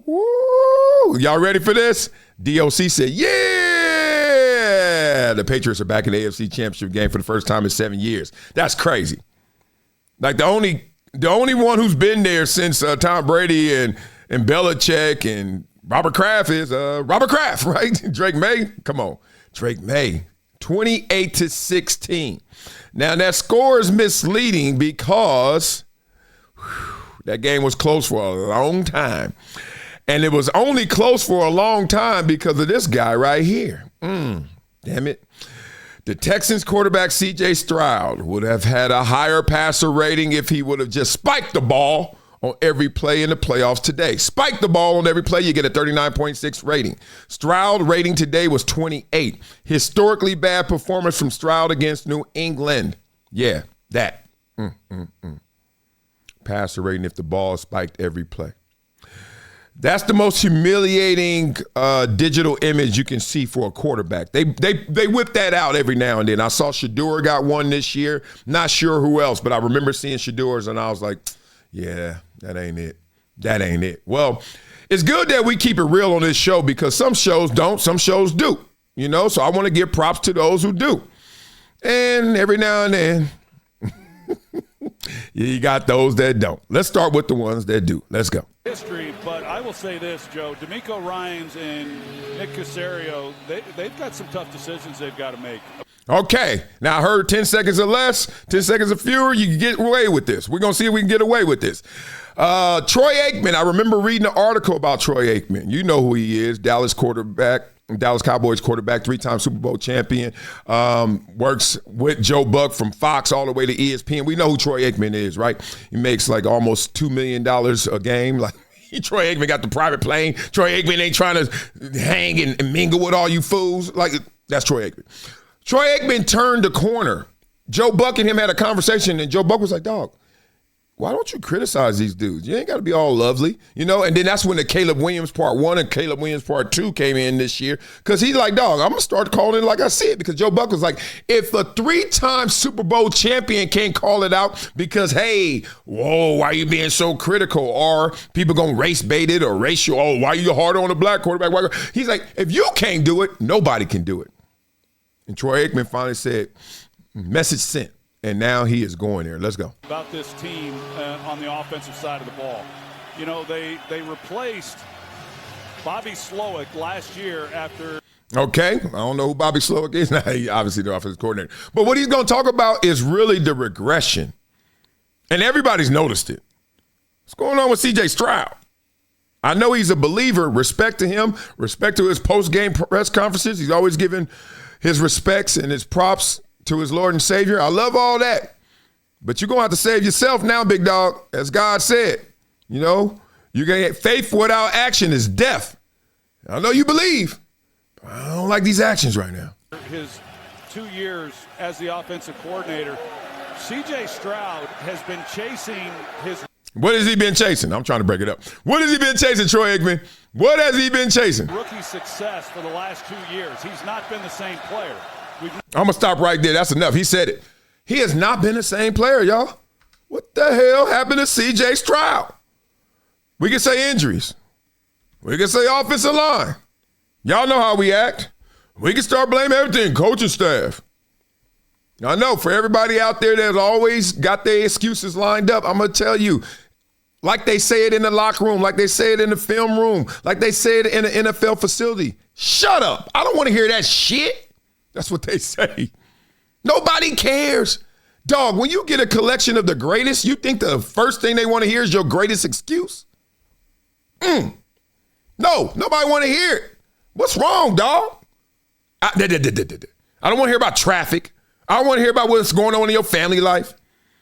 Woo! Y'all ready for this? DOC said, yeah! The Patriots are back in the AFC Championship game for the first time in 7 years. That's crazy. Like the only one who's been there since Tom Brady and Belichick and Robert Kraft is Robert Kraft, right? Drake May, come on. Drake May, 28-16. Now that score is misleading because that game was close for a long time. And it was only close for a long time because of this guy right here. Damn it. The Texans quarterback CJ Stroud would have had a higher passer rating if he would have just spiked the ball on every play in the playoffs today. Spike the ball on every play, you get a 39.6 rating. Stroud rating today was 28. Historically bad performance from Stroud against New England. Yeah, that. Passer rating if the ball spiked every play. That's the most humiliating digital image you can see for a quarterback. They whip that out every now and then. I saw Shador got one this year. Not sure who else, but I remember seeing Shador's and I was like, yeah, that ain't it. That ain't it. Well, it's good that we keep it real on this show because some shows don't, some shows do. You know, so I want to give props to those who do. And every now and then, you got those that don't. Let's start with the ones that do. Let's go. History, but I will say this, Joe. D'Amico Ryans and Nick Caserio, they've got some tough decisions they've got to make. Okay. Now I heard 10 seconds or less, 10 seconds or fewer, you can get away with this. We're going to see if we can get away with this. Troy Aikman, I remember reading an article about Troy Aikman. You know who he is, Dallas Cowboys quarterback, 3-time Super Bowl champion, works with Joe Buck from Fox all the way to ESPN. We know who Troy Aikman is, right? He makes like almost $2 million a game. Like Troy Aikman got the private plane. Troy Aikman ain't trying to hang and mingle with all you fools. Like, that's Troy Aikman. Troy Aikman turned the corner. Joe Buck and him had a conversation, and Joe Buck was like, dog, why don't you criticize these dudes? You ain't got to be all lovely, you know? And then that's when the Caleb Williams Part 1 and Caleb Williams Part 2 came in this year because he's like, dog, I'm going to start calling it like I see it because Joe Buck was like, if a 3-time Super Bowl champion can't call it out because, hey, whoa, why are you being so critical? Or people going to race bait it or race you, oh, why are you harder on a black quarterback? Why? He's like, if you can't do it, nobody can do it. And Troy Aikman finally said, message sent. And now he is going there. Let's go. About this team on the offensive side of the ball. You know, they replaced Bobby Slowick last year after. Okay. I don't know who Bobby Slowick is. Now, he obviously the offensive coordinator. But what he's going to talk about is really the regression. And everybody's noticed it. What's going on with CJ Stroud? I know he's a believer. Respect to him. Respect to his post-game press conferences. He's always giving his respects and his props to his Lord and Savior. I love all that. But you're going to have to save yourself now, big dog, as God said. You know, you're going to get faith without action is death. I know you believe, but I don't like these actions right now. His 2 years as the offensive coordinator, CJ Stroud has been chasing his. What has he been chasing? I'm trying to break it up. What has he been chasing, Troy Aikman? What has he been chasing? Rookie success for the last 2 years. He's not been the same player. I'm going to stop right there. That's enough. He said it. He has not been the same player, y'all. What the hell happened to CJ Stroud? We can say injuries. We can say offensive line. Y'all know how we act. We can start blaming everything, coaching staff. I know for everybody out there that's always got their excuses lined up, I'm going to tell you, like they say it in the locker room, like they say it in the film room, like they say it in the NFL facility, shut up. I don't want to hear that shit. That's what they say. Nobody cares. Dog, when you get a collection of the greatest, you think the first thing they want to hear is your greatest excuse? No, nobody want to hear it. What's wrong, dog? I don't want to hear about traffic. I don't want to hear about what's going on in your family life.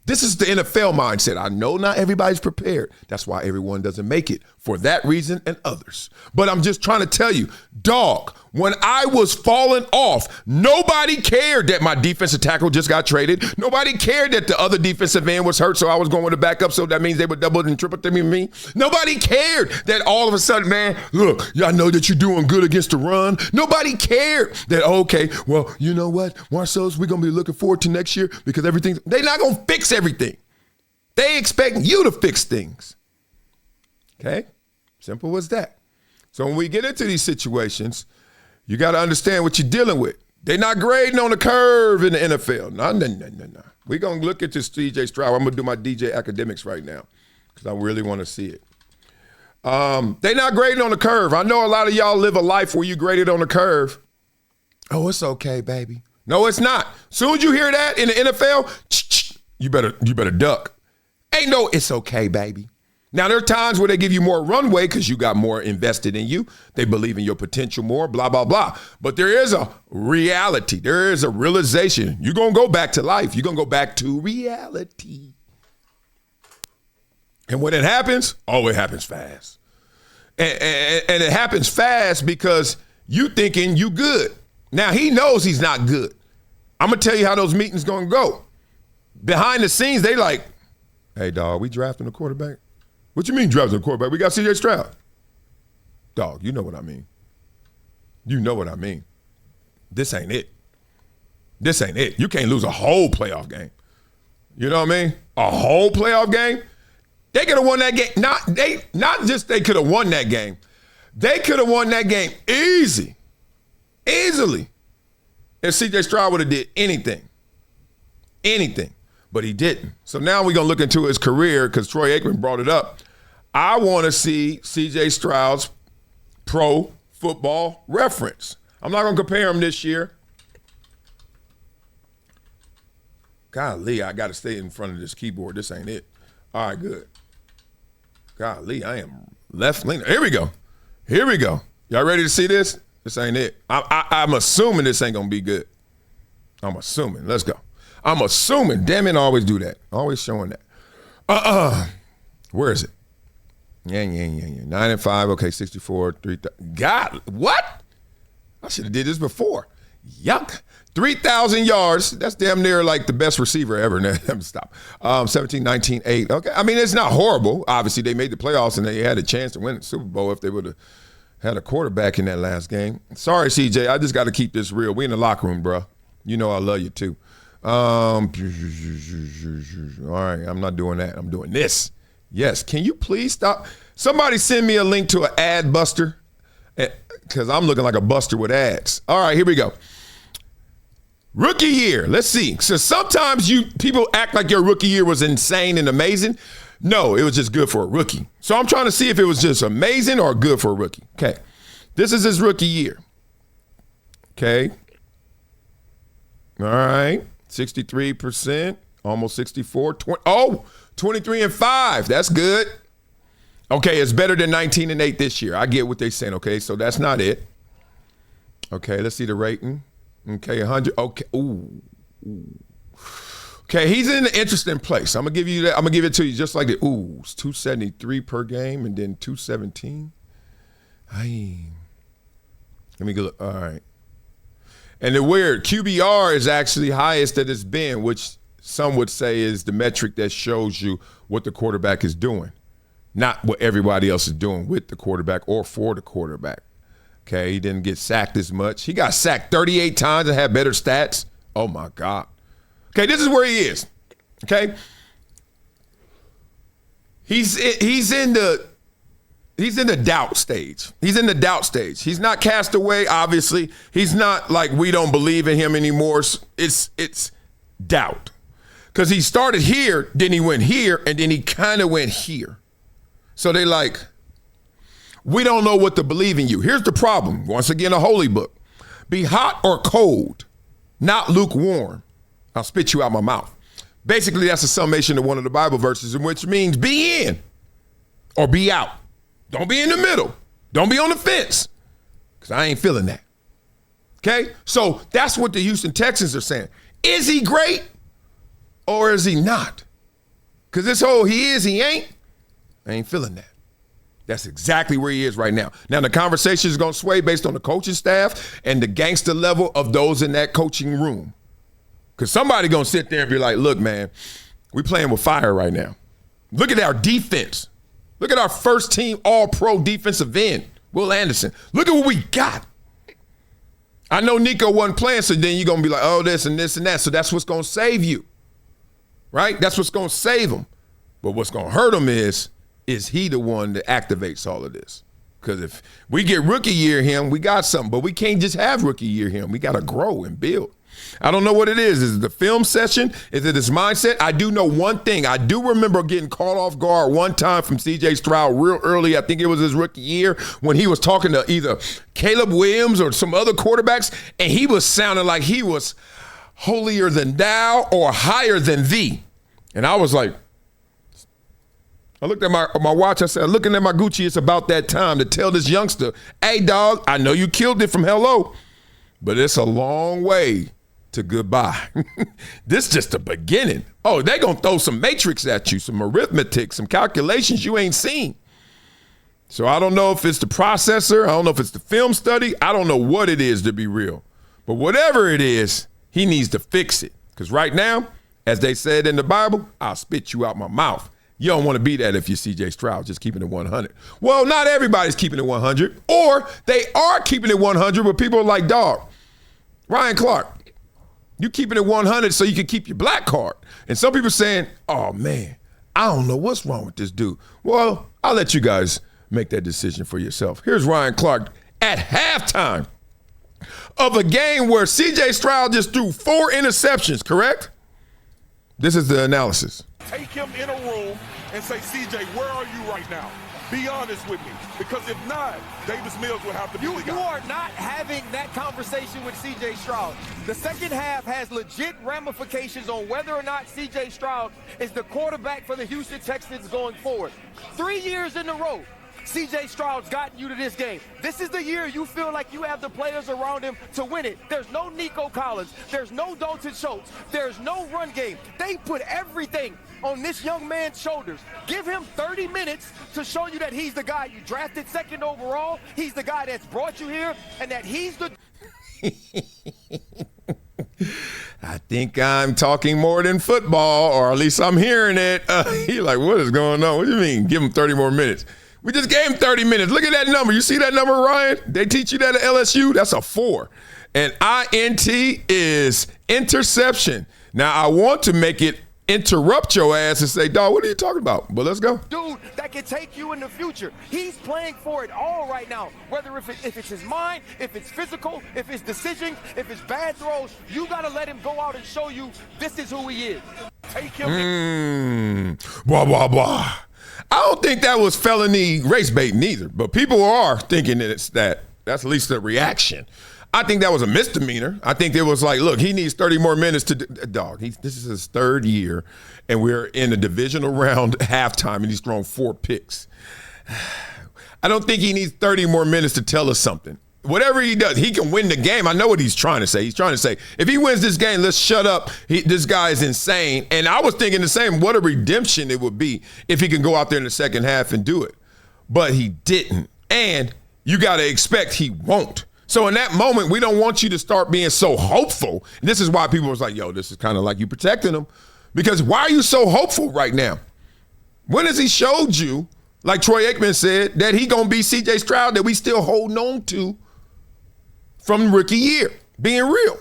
This is the NFL mindset. I know not everybody's prepared. That's why everyone doesn't make it for that reason and others. But I'm just trying to tell you, dog, when I was falling off, nobody cared that my defensive tackle just got traded. Nobody cared that the other defensive end was hurt, so I was going with a backup, so that means they would double and triple to me. Nobody cared that all of a sudden, man, look, y'all know that you're doing good against the run. Nobody cared that, okay, well, you know what, Marcellus, we're going to be looking forward to next year because they're not going to fix everything. They expect you to fix things. Okay? Simple as that. So when we get into these situations, you got to understand what you're dealing with. They're not grading on the curve in the NFL. No. We're going to look at this CJ Stroud. I'm going to do my DJ academics right now because I really want to see it. They're not grading on the curve. I know a lot of y'all live a life where you grade it on the curve. Oh, it's okay, baby. No, it's not. Soon as you hear that in the NFL, you better duck. Ain't no it's okay, baby. Now, there are times where they give you more runway because you got more invested in you. They believe in your potential more, blah, blah, blah. But there is a reality. There is a realization. You're going to go back to life. You're going to go back to reality. And when it happens, it happens fast. And it happens fast because you thinking you good. Now, he knows he's not good. I'm going to tell you how those meetings going to go. Behind the scenes, they like, hey, dog, we drafting a quarterback? What you mean drafting a quarterback? We got CJ Stroud. Dog, you know what I mean. You know what I mean. This ain't it. This ain't it. You can't lose a whole playoff game. You know what I mean? A whole playoff game? They could have won that game. Not just they could have won that game. They could have won that game easily. If CJ Stroud would have did anything. But he didn't. So now we're going to look into his career because Troy Aikman brought it up. I want to see CJ Stroud's pro football reference. I'm not going to compare him this year. Golly, I got to stay in front of this keyboard. This ain't it. All right, good. Golly, I am left leaning. Here we go. Y'all ready to see this? This ain't it. I'm assuming this ain't going to be good. I'm assuming. Let's go. I'm assuming. Damn it, I always do that. Always showing that. Where is it? Yeah. 9-5. Okay, 64. 3. God, what? I should have did this before. Yuck. 3,000 yards. That's damn near like the best receiver ever. Let me stop. 17, 19, 8. Okay. I mean, it's not horrible. Obviously, they made the playoffs and they had a chance to win the Super Bowl if they would have had a quarterback in that last game. Sorry, CJ. I just got to keep this real. We in the locker room, bro. You know I love you too. All right, I'm not doing that. I'm doing this. Yes, can you please stop? Somebody send me a link to an ad buster because I'm looking like a buster with ads. All right, here we go. Rookie year, let's see. So sometimes people act like your rookie year was insane and amazing. No, it was just good for a rookie. So I'm trying to see if it was just amazing or good for a rookie. Okay, this is his rookie year. Okay. All right. 63%, almost 64. 23-5. That's good. Okay, it's better than 19-8 this year. I get what they're saying. Okay, so that's not it. Okay, let's see the rating. Okay, 100. Okay, ooh. Okay, he's in an interesting place. I'm gonna give you that. I'm gonna give it to you just like that. Ooh, it's 273 per game and then 217. Let me go. All right. And the weird, QBR is actually highest that it's been, which some would say is the metric that shows you what the quarterback is doing, not what everybody else is doing with the quarterback or for the quarterback. Okay, he didn't get sacked as much. He got sacked 38 times and had better stats. Oh, my God. Okay, this is where he is. Okay? He's in the doubt stage. He's not cast away, obviously. He's not like we don't believe in him anymore. It's doubt. Because he started here, then he went here, and then he kind of went here. So they like, we don't know what to believe in you. Here's the problem. Once again, a holy book. Be hot or cold, not lukewarm. I'll spit you out my mouth. Basically, that's a summation of one of the Bible verses, which means be in or be out. Don't be in the middle. Don't be on the fence, because I ain't feeling that. Okay? So that's what the Houston Texans are saying. Is he great or is he not? Because this whole he is, he ain't, I ain't feeling that. That's exactly where he is right now. Now, the conversation is going to sway based on the coaching staff and the gangster level of those in that coaching room. Because somebody going to sit there and be like, look, man, we playing with fire right now. Look at our defense. Look at our first team all-pro defensive end, Will Anderson. Look at what we got. I know Nico wasn't playing, so then you're going to be like, oh, this and this and that. So that's what's going to save you, right? That's what's going to save him. But what's going to hurt him is is he the one that activates all of this? Because if we get rookie year him, we got something. But we can't just have rookie year him. We got to grow and build. I don't know what it is. Is it the film session? Is it his mindset? I do know one thing. I do remember getting caught off guard one time from CJ Stroud real early. I think it was his rookie year when he was talking to either Caleb Williams or some other quarterbacks, and he was sounding like he was holier than thou or higher than thee. And I was like, I looked at my watch. I said, looking at my Gucci, it's about that time to tell this youngster, hey, dog, I know you killed it from hello, but it's a long way to goodbye. This just the beginning. Oh, they going to throw some matrix at you, some arithmetic, some calculations you ain't seen. So I don't know if it's the processor. I don't know if it's the film study. I don't know what it is, to be real. But whatever it is, he needs to fix it. Because right now, as they said in the Bible, I'll spit you out my mouth. You don't want to be that if you're CJ Stroud, just keeping it 100. Well, not everybody's keeping it 100. Or they are keeping it 100, but people are like, dog, Ryan Clark, you keeping it 100 so you can keep your black card. And some people saying, oh, man, I don't know what's wrong with this dude. Well, I'll let you guys make that decision for yourself. Here's Ryan Clark at halftime of a game where CJ Stroud just threw 4 interceptions, correct? This is the analysis. Take him in a room and say, CJ, where are you right now? Be honest with me. Because if not, Davis Mills will have to be the guy. You are not having that conversation with CJ Stroud. The second half has legit ramifications on whether or not CJ Stroud is the quarterback for the Houston Texans going forward. 3 years in a row, CJ Stroud's gotten you to this game. This is the year you feel like you have the players around him to win it. There's no Nico Collins. There's no Dalton Schultz. There's no run game. They put everything on this young man's shoulders. Give him 30 minutes to show you that he's the guy you drafted second overall. He's the guy that's brought you here, and that he's the... I think I'm talking more than football, or at least I'm hearing it. He's like, what is going on? What do you mean? Give him 30 more minutes. We just gave him 30 minutes. Look at that number. You see that number, Ryan? They teach you that at LSU? That's a 4. And INT is interception. Now, I want to make it interrupt your ass and say, dog, what are you talking about? But let's go. Dude that can take you in the future. He's playing for it all right now. Whether if it's his mind, if it's physical, if it's decisions, if it's bad throws, you got to let him go out and show you this is who he is. Take him. Blah, blah, blah. I don't think that was felony race bait neither, but people are thinking that it's that. That's at least the reaction. I think that was a misdemeanor. I think it was like, look, he needs 30 more minutes to dog. This is his 3rd year, and we're in a divisional round halftime, and he's thrown 4 picks. I don't think he needs 30 more minutes to tell us something. Whatever he does, he can win the game. I know what he's trying to say. He's trying to say, if he wins this game, let's shut up. This guy is insane. And I was thinking the same, what a redemption it would be if he can go out there in the second half and do it. But he didn't. And you got to expect he won't. So in that moment, we don't want you to start being so hopeful. And this is why people was like, yo, this is kind of like you protecting him. Because why are you so hopeful right now? When has he showed you, like Troy Aikman said, that he going to be CJ Stroud that we still holding on to from rookie year, being real?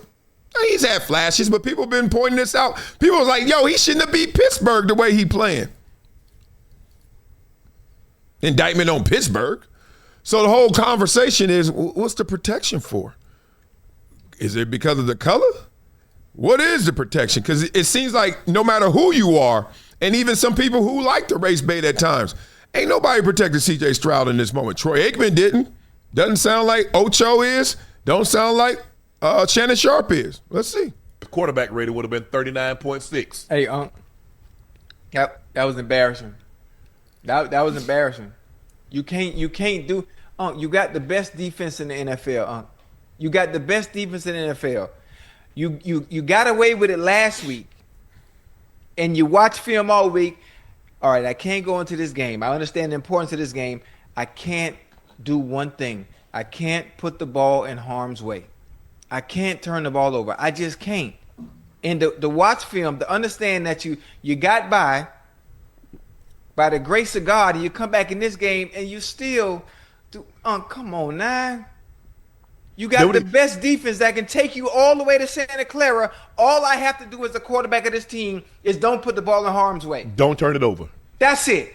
He's had flashes, but people have been pointing this out. People was like, yo, he shouldn't have beat Pittsburgh the way he playing. Indictment on Pittsburgh. So the whole conversation is, what's the protection for? Is it because of the color? What is the protection? Because it seems like no matter who you are, and even some people who like to race bait at times, ain't nobody protected CJ Stroud in this moment. Troy Aikman didn't. Doesn't sound like Ocho is. Don't sound like Shannon Sharp is. Let's see. The quarterback rating would have been 39.6. Hey, that was embarrassing. That was embarrassing. You can't do. You got the best defense in the NFL. You got the best defense in the NFL. You got away with it last week, and you watch film all week. All right, I can't go into this game. I understand the importance of this game. I can't do one thing. I can't put the ball in harm's way. I can't turn the ball over. I just can't. And the watch film, to understand that you got by the grace of God, and you come back in this game and you still do. Come on now. You got the best defense that can take you all the way to Santa Clara. All I have to do as the quarterback of this team is don't put the ball in harm's way. Don't turn it over. That's it.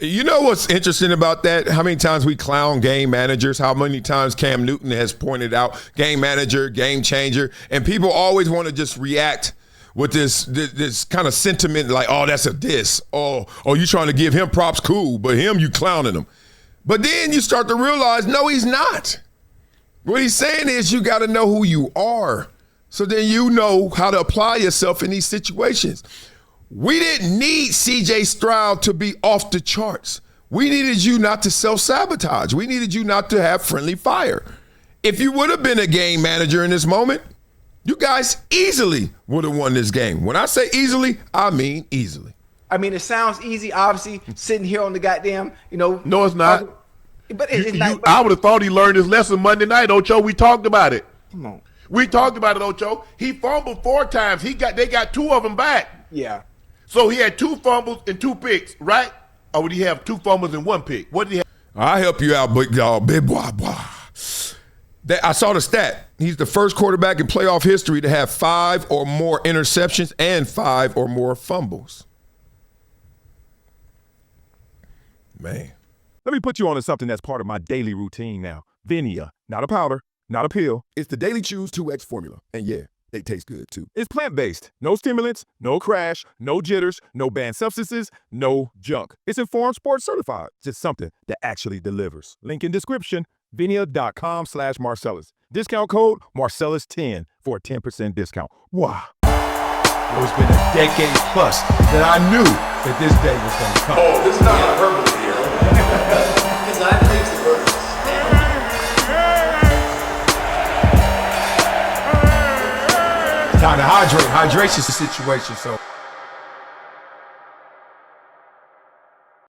You know what's interesting about that? How many times we clown game managers? How many times Cam Newton has pointed out game manager, game changer, and people always want to just react with this kind of sentiment like, oh, that's a diss. Oh, you trying to give him props, cool, but him, you clowning him. But then you start to realize, no, he's not. What he's saying is you got to know who you are. So then you know how to apply yourself in these situations. We didn't need CJ Stroud to be off the charts. We needed you not to self-sabotage. We needed you not to have friendly fire. If you would have been a game manager in this moment, you guys easily would have won this game. When I say easily, I mean easily. I mean, it sounds easy, obviously, sitting here on the goddamn, No, it's not. But it's not. I would have thought he learned his lesson Monday night, Ocho. We talked about it. Come on. We talked about it, Ocho. He fumbled 4 times. They got 2 of them back. Yeah. So he had 2 fumbles and 2 picks, right? Or would he have 2 fumbles and 1 pick? What did he have? I'll help you out, big dog. Big boy. I saw the stat. He's the first quarterback in playoff history to have 5 or more interceptions and 5 or more fumbles. Man. Let me put you on to something that's part of my daily routine now. VINIA, not a powder, not a pill. It's the Daily Chews 2X formula. And yeah, they taste good too. It's plant-based. No stimulants, no crash, no jitters, no banned substances, no junk. It's Informed Sports certified. Just something that actually delivers. Link in description, vinia.com/Marcellus. Discount code Marcellus10 for a 10% discount. Wow. It's been a decade plus that I knew that this day was going to come. Oh, this is not hyperbole here. Because I think the verse. Time to hydrate. Hydration's the situation, so.